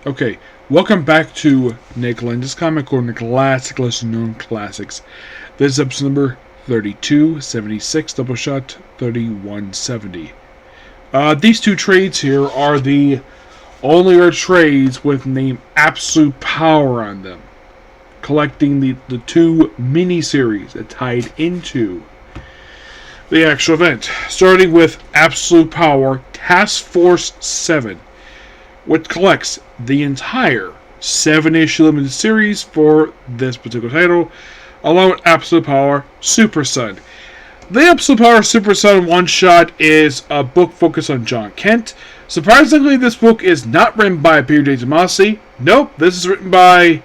Okay, welcome back to Nick Lenz's Comic Corner Classic Lesson Known Classics. This is episode number 3276, Doubleshot 3170. These two trades here are the only rare trades with the name Absolute Power on them, collecting the two mini-series that tied into the actual event. Starting with Absolute Power Task Force 7, which collects the entire 7-issue limited series for this particular title, along with Absolute Power Super Sun. The Absolute Power Super Sun one-shot is a book focused on John Kent. Surprisingly, this book is not written by Peter J. Tomasi. Nope, this is written by...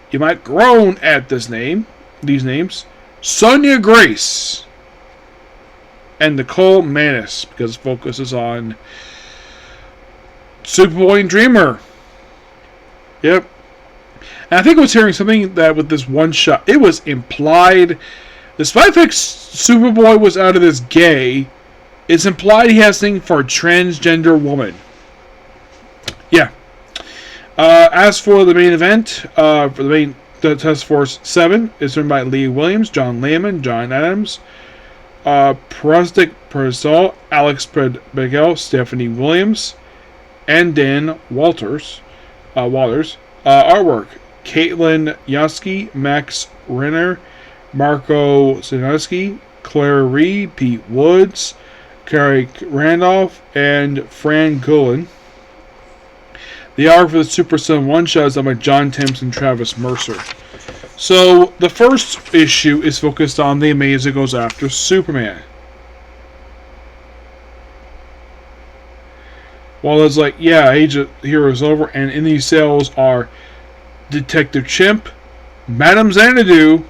You might groan at these names. Sonia Grace and Nicole Manis, because it focuses on Superboy and Dreamer. Yep. And I think I was hearing something that with this one shot, it was implied, despite the fact Superboy was out of this gay, it's implied he has something for a transgender woman. Yeah. As for the main event, the Task Force 7 is written by Lee Williams, John Layman, John Adams, Prostic Persol, Alex Begel, Stephanie Williams, and Dan Walters. Artwork: Caitlin Yaski, Max Renner, Marco Sinowski, Claire Reed, Pete Woods, Carrie Randolph, and Fran Gullen. The artwork for the Super Sun one-shot is done by John Timms and Travis Mercer. So, the first issue is focused on the Amaze that goes after Superman. Well, it's like, yeah, Age of Heroes over, and in these sales are Detective Chimp, Madame Xanadu,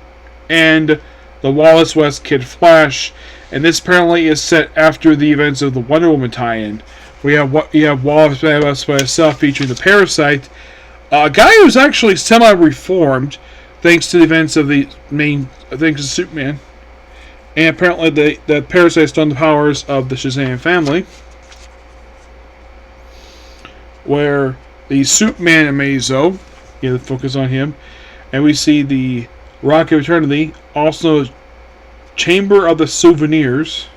and the Wallace West Kid Flash. And this apparently is set after the events of the Wonder Woman tie-in. You have Wallace West by itself featuring the Parasite, a guy who's actually semi-reformed thanks to the events of thanks to Superman. And apparently the Parasite stole the powers of the Shazam family, where the Superman Amazo, focus on him, and we see the Rock of Eternity, also Chamber of the Souvenirs.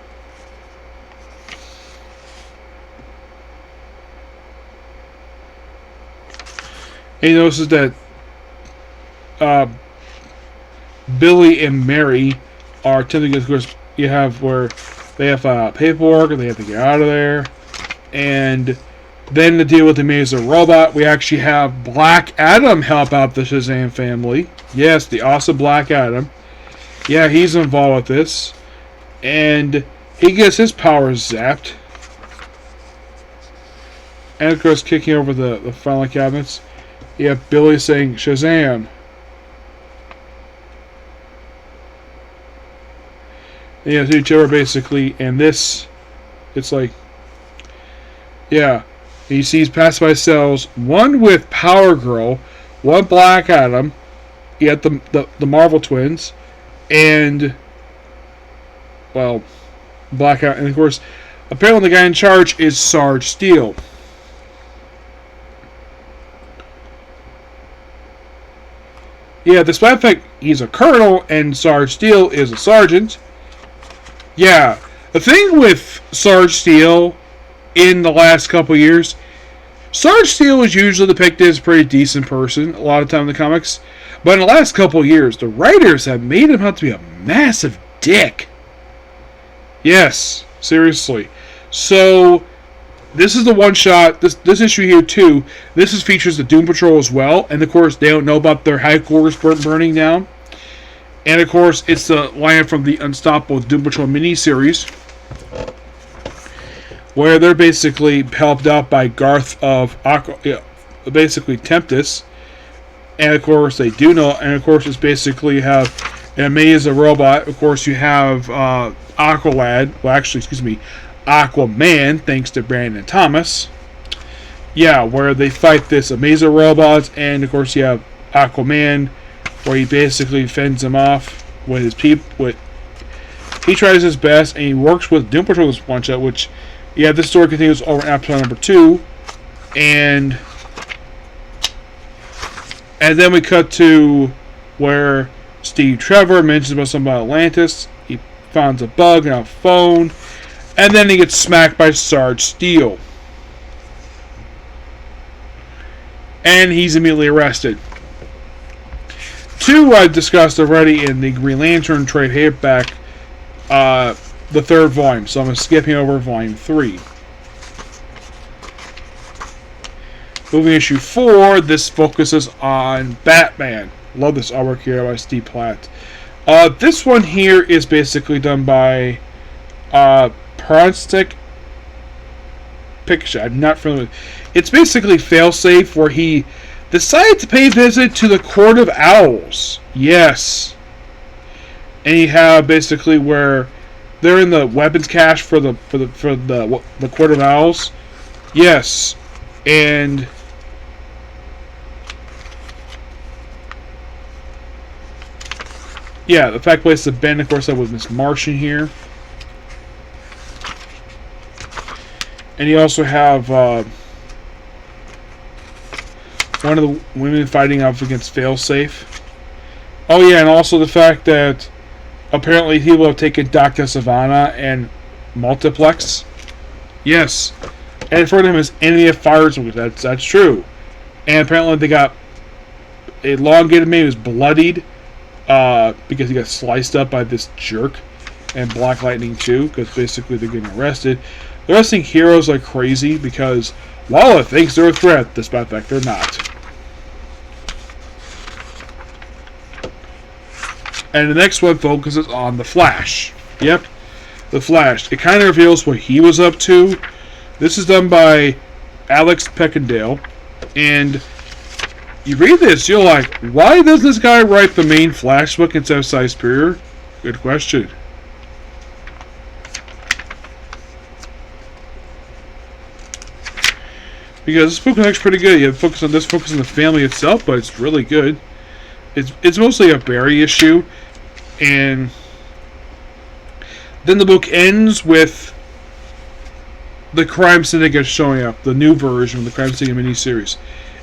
And he notices that Billy and Mary are attempting to, of course, you have where they have paperwork and they have to get out of there. And then to deal with the Amazing Robot, we actually have Black Adam help out the Shazam family. Yes, the awesome Black Adam. Yeah, he's involved with this. And he gets his powers zapped. And of course, kicking over the filing cabinets, you have Billy saying, Shazam. And you have each other basically, and this, it's like, yeah. He sees passed by cells, one with Power Girl, one Black Adam, you have the Marvel twins, and, well, Black Adam, and of course, apparently the guy in charge is Sarge Steel. Yeah, despite the fact he's a colonel and Sarge Steel is a sergeant. Yeah, the thing with Sarge Steel in the last couple years, Sarge Steel was usually depicted as a pretty decent person a lot of time in the comics, but in the last couple years, the writers have made him out to be a massive dick. Yes, seriously. So this is the one shot. This issue here too. This features the Doom Patrol as well, and of course they don't know about their headquarters burning down. And of course it's the line from the Unstoppable Doom Patrol miniseries, where they're basically helped out by Garth of basically Tempest, and of course they do know. And of course it's basically you have an Amazing Robot. Of course you have Aqualad. Well, actually, excuse me. Aquaman, thanks to Brandon Thomas. Yeah, where they fight this Amazing Robot, and of course you have Aquaman, where he basically fends him off with his people. He tries his best, and he works with Doom Patrol this one shot, which, yeah, this story continues over in episode number 2. And then we cut to where Steve Trevor mentions about something about Atlantis. He finds a bug in a phone. And then he gets smacked by Sarge Steele. And he's immediately arrested. 2 I've discussed already in the Green Lantern trade paperback, the 3rd volume. So I'm skipping over volume 3. Moving issue 4, this focuses on Batman. Love this artwork here by Steve Platt. This one here is basically done by Paronstic Picture. I'm not familiar with. It's basically Failsafe, where he decided to pay a visit to the Court of Owls. Yes. And you have basically where they're in the weapons cache for the Court of Owls. Yes. And yeah, the fact places of Ben, of course, that was Miss Martian here. And you also have one of the women fighting off against Failsafe. Oh yeah, and also the fact that apparently people have taken Dr. Savannah and Multiplex. Yes. And referred to him as enemy of fires. That's true. And apparently they got a elongated man who's bloodied because he got sliced up by this jerk. And Black Lightning too, because basically they're getting arrested. The arresting heroes are crazy because Waller thinks they're a threat, despite the fact they're not. And the next one focuses on the Flash. Yep, the Flash. It kind of reveals what he was up to. This is done by Alex Peckendale. And you read this, you're like, why does this guy write the main Flash book instead of Cy Superior? Good question. Because this book is actually pretty good. You have focus on the family itself, but it's really good. It's mostly a Barry issue, and then the book ends with the Crime Syndicate showing up, the new version of the Crime Syndicate miniseries.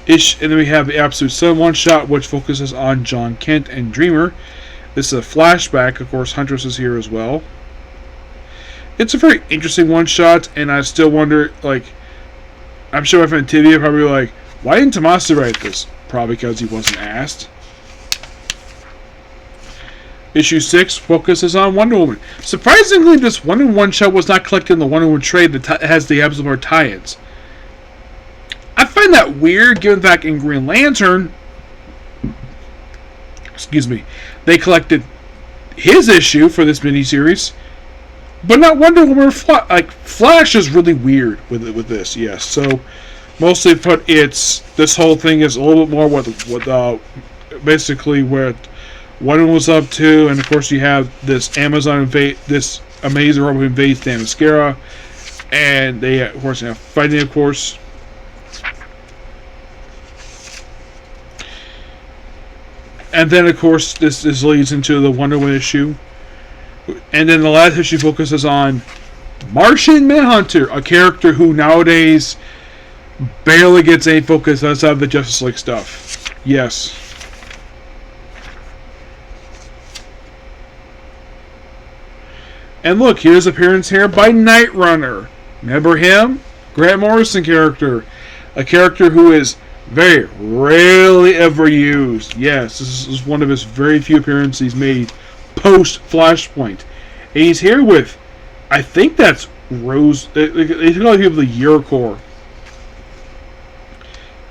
And then we have the Absolute Sun one-shot, which focuses on John Kent and Dreamer. This is a flashback. Of course, Huntress is here as well. It's a very interesting one-shot, and I still wonder, like, I'm sure my friend Tivia probably like, why didn't Tomasi write this? Probably because he wasn't asked. Issue 6 focuses on Wonder Woman. Surprisingly, this Wonder Woman one-shot was not collected in the Wonder Woman trade that has the Absolute tie-ins. I find that weird, given the fact in Green Lantern, they collected his issue for this miniseries, but not Wonder Woman. Flash is really weird with this. Yes, so mostly put this whole thing is a little bit more what basically where Wonder Woman was up to, and of course you have this this amazing robot who invades Themyscira, and they of course have fighting, of course. And then, of course, this leads into the Wonder Woman issue. And then the last issue focuses on Martian Manhunter, a character who nowadays barely gets any focus outside of the Justice League stuff. Yes. And look, here's appearance here by Night Runner. Remember him? Grant Morrison character. A character who is very rarely ever used. Yes, this is one of his very few appearances he's made post-Flashpoint. And he's here with, I think that's Rose. They call it the Eurocorps.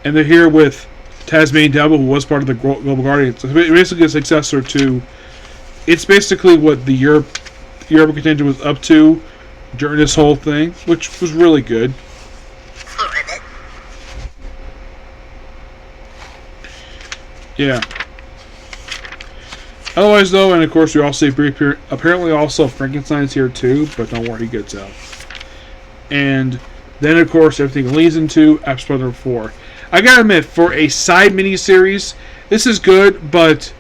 And they're here with Tasmanian Devil, who was part of the Global Guardians. It's basically a successor to... It's basically what the Europe contingent was up to during this whole thing, which was really good. Yeah. Otherwise, though, and of course, we also see apparently also Frankenstein's here too, but don't worry, he gets out. And then, of course, everything leads into episode number 4. I gotta admit, for a side miniseries, this is good, but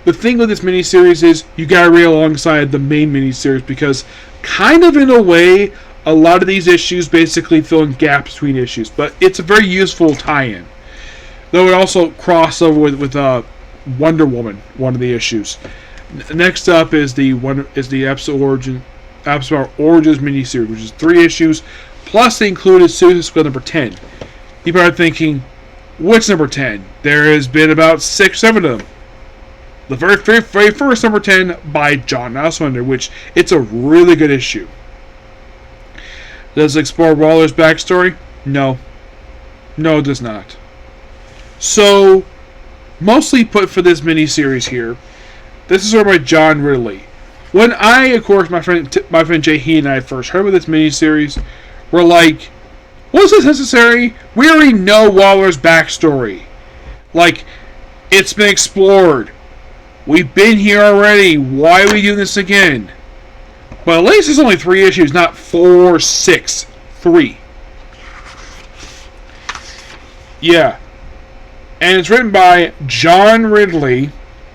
the thing with this miniseries is you gotta read alongside the main miniseries because, kind of in a way, a lot of these issues basically fill in gaps between issues, but it's a very useful tie-in. Though it also crossed over with Wonder Woman, one of the issues. Next up is the Episode Origins miniseries, which is 3 issues, plus they included Suicide Squad number 10. People are thinking, which number 10? There has been about 6, 7 of them. The very first number 10 by John Ostrander, which it's a really good issue. Does it explore Waller's backstory? No. No, it does not. So, mostly put for this miniseries here, this is written by John Ridley. When of course, my friend Jay, he and I first heard of this miniseries, we're like, was this necessary? We already know Waller's backstory. Like, it's been explored. We've been here already. Why are we doing this again? Well, at least it's only 3 issues, not 4, 6. 3. Yeah. And it's written by John Ridley,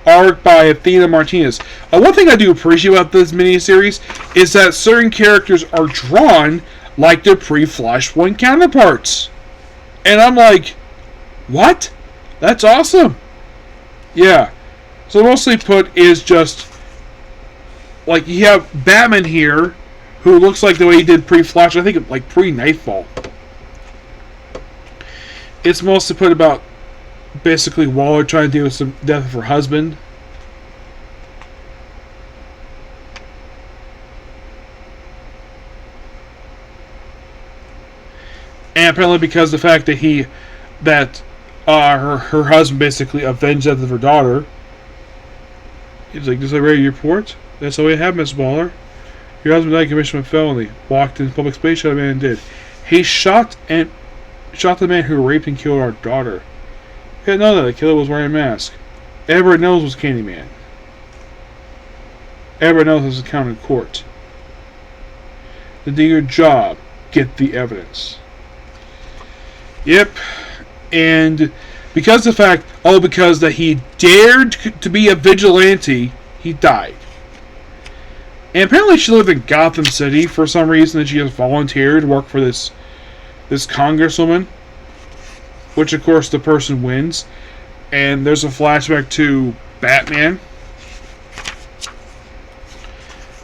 art by Athena Martinez. One thing I do appreciate about this miniseries is that certain characters are drawn like their pre-Flashpoint counterparts. And I'm like, what? That's awesome. Yeah. So mostly put is just, like, you have Batman here, who looks like the way he did pre-Flash, I think like pre-Nightfall. It's mostly put about basically Waller trying to deal with some death of her husband. And apparently because of the fact that her husband basically avenged the death of her daughter. He's like, "Does I read your report? That's all we have, Miss Waller. Your husband died commission of felony. Walked in public space, shot a man and did. He shot the man who raped and killed our daughter. He didn't know that the killer was wearing a mask. Everybody knows it was Candyman. Everybody knows it was accounted in court. Then do your job. Get the evidence." Yep. And because of the fact, because that he dared to be a vigilante, he died. And apparently she lived in Gotham City for some reason, and she just volunteered to work for this congresswoman. Which, of course, the person wins. And there's a flashback to Batman.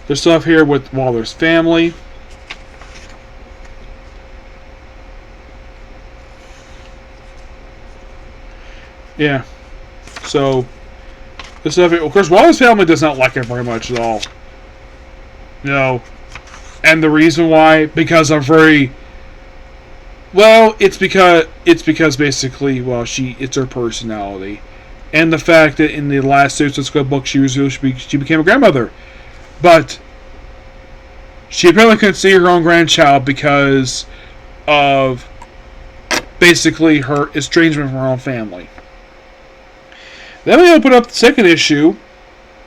There's stuff here with Waller's family. Yeah. So, this stuff, of course, Waller's family does not like him very much at all. No. And the reason why, because I'm very... Well, it's because basically, well, it's her personality. And the fact that in the last Suicide Squad book, she became a grandmother. But she apparently couldn't see her own grandchild because of basically her estrangement from her own family. Then we open up the second issue,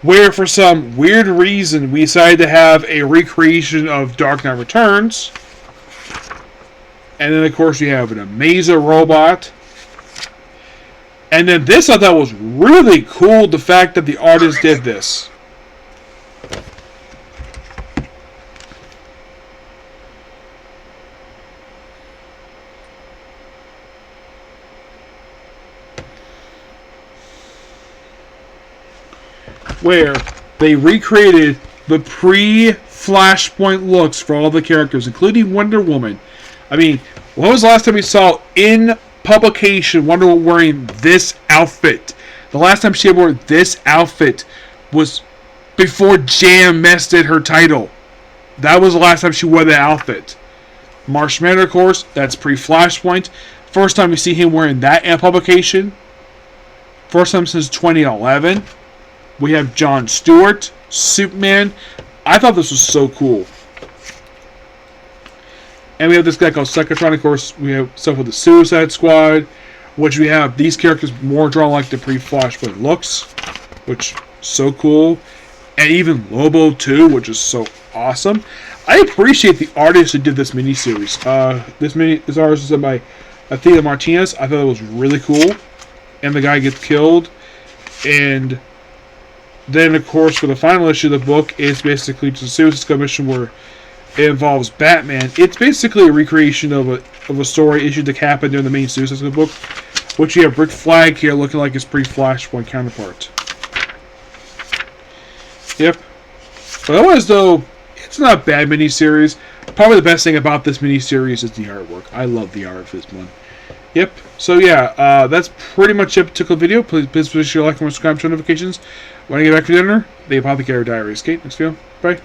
where for some weird reason we decided to have a recreation of Dark Knight Returns. And then, of course, we have an Amazer robot. And then this I thought was really cool, the fact that the artist did this. Where they recreated the pre-Flashpoint looks for all the characters, including Wonder Woman. I mean, when was the last time we saw in publication Wonder Woman wearing this outfit? The last time she wore this outfit was before Jam messed it her title. That was the last time she wore that outfit. Martian Manhunter, of course, that's pre-Flashpoint. First time we see him wearing that in publication. First time since 2011. We have Jon Stewart, Superman. I thought this was so cool. And we have this guy called Psychotron. Of course, we have stuff with the Suicide Squad, which we have these characters more drawn like the pre-Flashpoint looks, which is so cool. And even Lobo too, which is so awesome. I appreciate the artist who did this miniseries. This artist is done by Athena Martinez. I thought it was really cool. And the guy gets killed. And then, of course, for the final issue of the book, is basically just a Suicide Squad mission where It involves Batman. It's basically a recreation of a story issued to Kappa during the main Suicide Squad book, which you have Rick Flag here looking like his pre-Flashpoint counterpart. Yep. But otherwise, though, it's not a bad miniseries. Probably the best thing about this miniseries is the artwork. I love the art for this one. Yep. So yeah, that's pretty much it. Particular video. Please be sure to like and subscribe to notifications. When I get back from dinner, the Apothecary Diaries. Okay, next video. Bye.